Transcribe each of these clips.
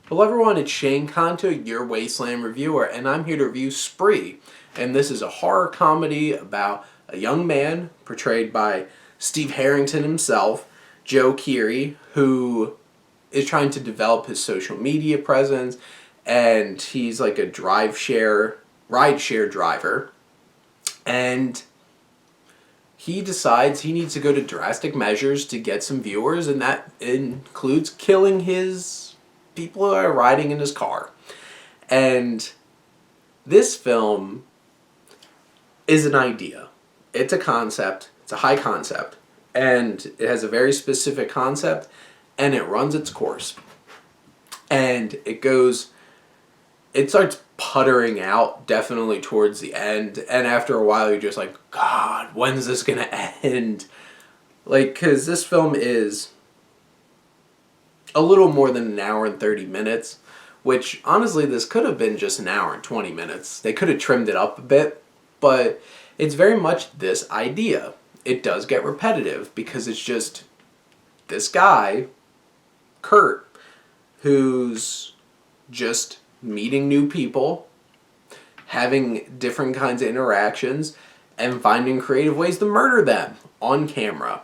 Hello everyone, it's Shane Kanto, your Wasteland reviewer, and I'm here to review Spree. And this is a horror comedy about a young man, portrayed by Steve Harrington himself, Joe Keery, who is trying to develop his social media presence, and he's like a ride share driver. And he decides he needs to go to drastic measures to get some viewers, and that includes killing his people who are riding in his car. And this film is an idea. It's a concept. It's a high concept. And it has a very specific concept, and it runs its course. And it starts puttering out definitely towards the end, and after a while you're just like, God, when's this gonna end? Like, because this film is a little more than an hour and 30 minutes, which honestly this could have been just an hour and 20 minutes. They could have trimmed it up a bit, but it's very much this idea. It does get repetitive because it's just this guy, Kurt, who's just meeting new people, having different kinds of interactions, and finding creative ways to murder them on camera.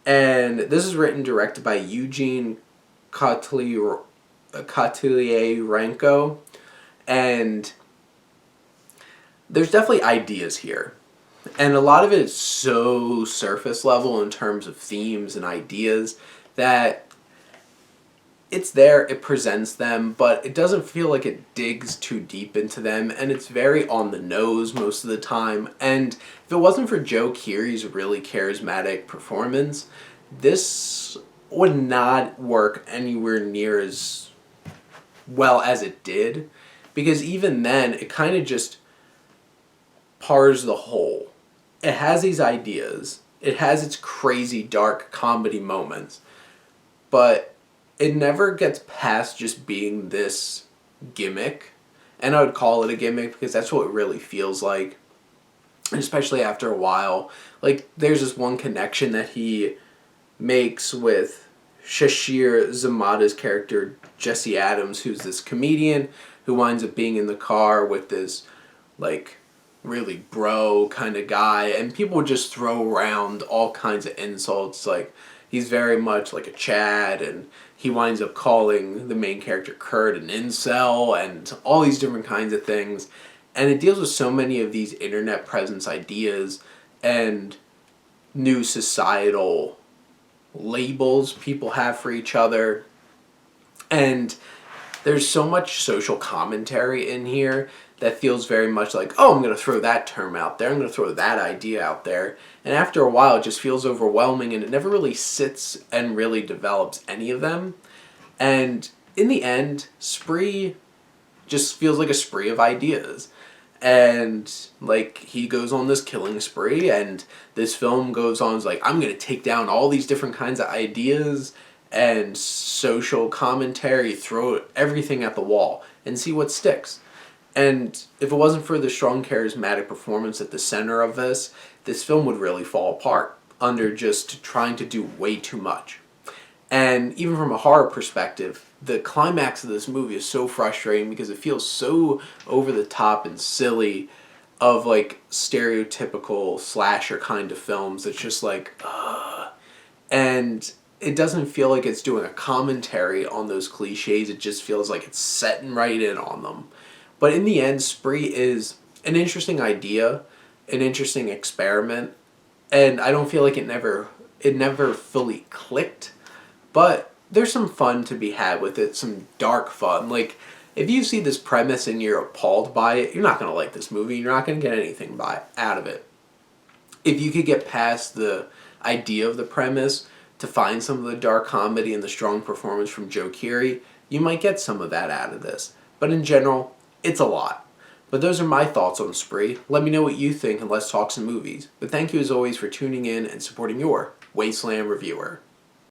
And this is written and directed by Eugene Kotlyarenko, and there's definitely ideas here. And a lot of it is so surface level in terms of themes and ideas that it's there, it presents them, but it doesn't feel like it digs too deep into them, and it's very on the nose most of the time. And if it wasn't for Joe Keery's really charismatic performance, this would not work anywhere near as well as it did, because even then, it kind of just pars the whole. It has these ideas, it has its crazy dark comedy moments, but it never gets past just being this gimmick. And I would call it a gimmick because that's what it really feels like. And especially after a while. Like, there's this one connection that he makes with Shashir Zamata's character, Jesse Adams, who's this comedian who winds up being in the car with this, like, really bro kind of guy. And people just throw around all kinds of insults. Like, he's very much like a Chad, and he winds up calling the main character Kurt an incel, and all these different kinds of things. And it deals with so many of these internet presence ideas and new societal labels people have for each other. And there's so much social commentary in here that feels very much like, oh, I'm going to throw that term out there, I'm going to throw that idea out there. And after a while, it just feels overwhelming, and it never really sits and really develops any of them. And in the end, Spree just feels like a spree of ideas. And, like, he goes on this killing spree, and this film goes on, it's like, I'm going to take down all these different kinds of ideas and social commentary, throw everything at the wall, and see what sticks. And if it wasn't for the strong charismatic performance at the center of this film would really fall apart under just trying to do way too much. And even from a horror perspective, the climax of this movie is so frustrating because it feels so over the top and silly, of like stereotypical slasher kind of films. It's just like, ugh. And it doesn't feel like it's doing a commentary on those cliches. It just feels like it's setting right in on them. But in the end, Spree is an interesting idea, an interesting experiment, and I don't feel like it never fully clicked, but there's some fun to be had with it, some dark fun. Like, if you see this premise and you're appalled by it, you're not going to like this movie, you're not going to get anything out of it. If you could get past the idea of the premise to find some of the dark comedy and the strong performance from Joe Keery, you might get some of that out of this. But in general, it's a lot. But those are my thoughts on Spree. Let me know what you think, and let's talk some movies. But thank you as always for tuning in and supporting your Wasteland reviewer.